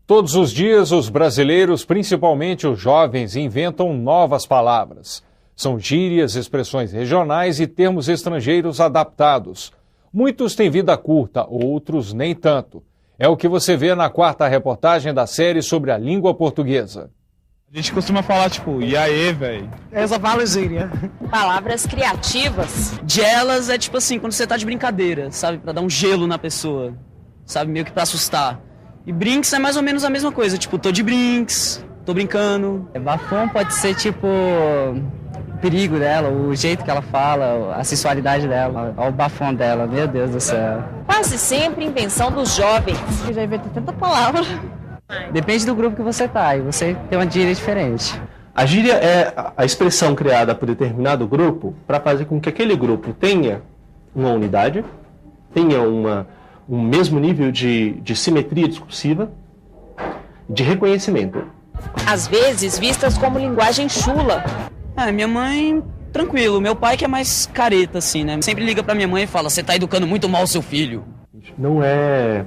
Todos os dias, os brasileiros, principalmente os jovens, inventam novas palavras. São gírias, expressões regionais e termos estrangeiros adaptados. Muitos têm vida curta, outros nem tanto. É o que você vê na 4ª reportagem da série sobre a língua portuguesa. A gente costuma falar, tipo, e aí, velho? Essa fala gíria. Palavras criativas. Jealous é tipo assim, quando você tá de brincadeira, sabe? Pra dar um gelo na pessoa, sabe? Meio que pra assustar. E brinks é mais ou menos a mesma coisa, tipo, tô de brinks, tô brincando. Bafão pode ser tipo o perigo dela, o jeito que ela fala, a sensualidade dela, o bafão dela, meu Deus do céu. Quase sempre invenção dos jovens. Eu já inventei tanta palavra. Depende do grupo que você tá, e você tem uma gíria diferente. A gíria é a expressão criada por determinado grupo para fazer com que aquele grupo tenha uma unidade, tenha um mesmo nível de simetria discursiva, de reconhecimento. Às vezes vistas como linguagem chula. Minha mãe, tranquilo. Meu pai que é mais careta, assim, né? Sempre liga pra minha mãe e fala, você tá educando muito mal o seu filho. Não é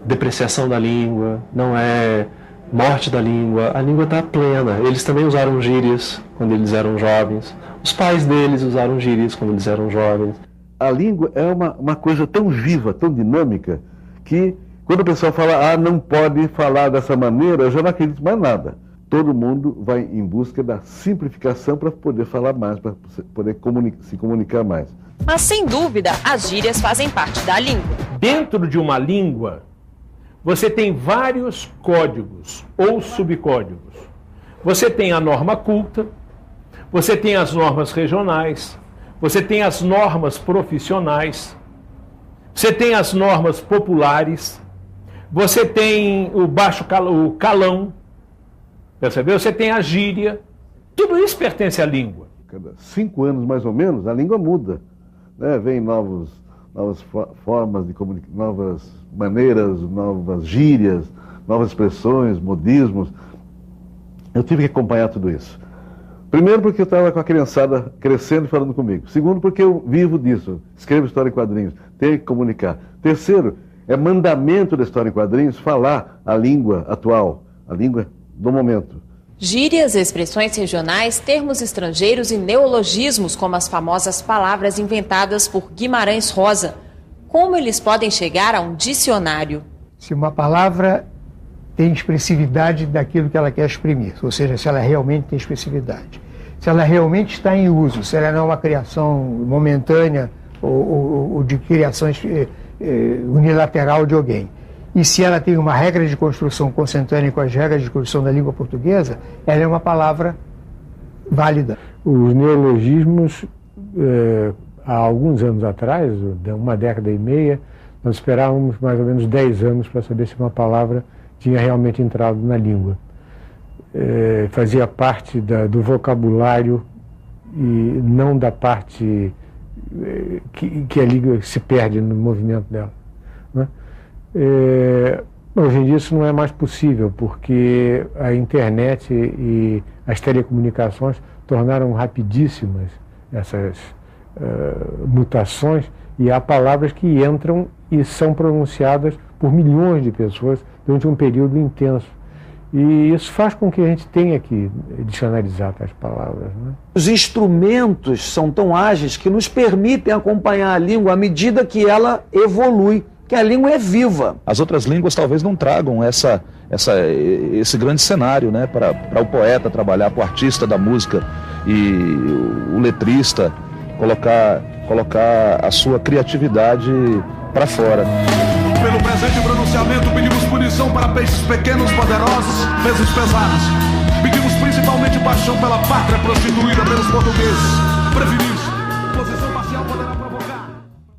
depreciação da língua, não é morte da língua. A língua está plena. Eles também usaram gírias quando eles eram jovens. Os pais deles usaram gírias quando eles eram jovens. A língua é uma coisa tão viva, tão dinâmica, que quando a pessoa fala, não pode falar dessa maneira, eu já não acredito mais nada. Todo mundo vai em busca da simplificação para poder falar mais, para poder se comunicar mais. Mas, sem dúvida, as gírias fazem parte da língua. Dentro de uma língua, você tem vários códigos ou subcódigos. Você tem a norma culta, você tem as normas regionais, você tem as normas profissionais, você tem as normas populares, você tem o calão, percebeu? Você tem a gíria, tudo isso pertence à língua. Cada 5 anos, mais ou menos, a língua muda, né? Vem novas formas de comunicar, novas maneiras, novas gírias, novas expressões, modismos. Eu tive que acompanhar tudo isso. Primeiro porque eu estava com a criançada crescendo e falando comigo. Segundo porque eu vivo disso, escrevo história em quadrinhos, tenho que comunicar. Terceiro, é mandamento da história em quadrinhos falar a língua atual, a língua do momento. Gírias, expressões regionais, termos estrangeiros e neologismos, como as famosas palavras inventadas por Guimarães Rosa. Como eles podem chegar a um dicionário? Se uma palavra tem expressividade daquilo que ela quer exprimir, ou seja, se ela realmente tem expressividade. Se ela realmente está em uso, se ela não é uma criação momentânea ou de criação unilateral de alguém. E se ela tem uma regra de construção consentânea com as regras de construção da língua portuguesa, ela é uma palavra válida. Os neologismos, há alguns anos atrás, uma década e meia, nós esperávamos mais ou menos 10 anos para saber se uma palavra tinha realmente entrado na língua. Fazia parte do vocabulário e não da parte que a língua se perde no movimento dela, né? Hoje em dia isso não é mais possível, porque a internet e as telecomunicações tornaram rapidíssimas essas mutações, e há palavras que entram e são pronunciadas por milhões de pessoas durante um período intenso. E isso faz com que a gente tenha que dicionarizar tais palavras, né? Os instrumentos são tão ágeis que nos permitem acompanhar a língua à medida que ela evolui, que a língua é viva. As outras línguas talvez não tragam esse grande cenário, né, para o poeta trabalhar, para o artista da música e o letrista colocar a sua criatividade para fora. Pelo presente pronunciamento, pedimos punição para peixes pequenos, poderosos, pesos pesados. Pedimos principalmente paixão pela pátria prostituída pelos portugueses. Preferimos posição parcial poderá...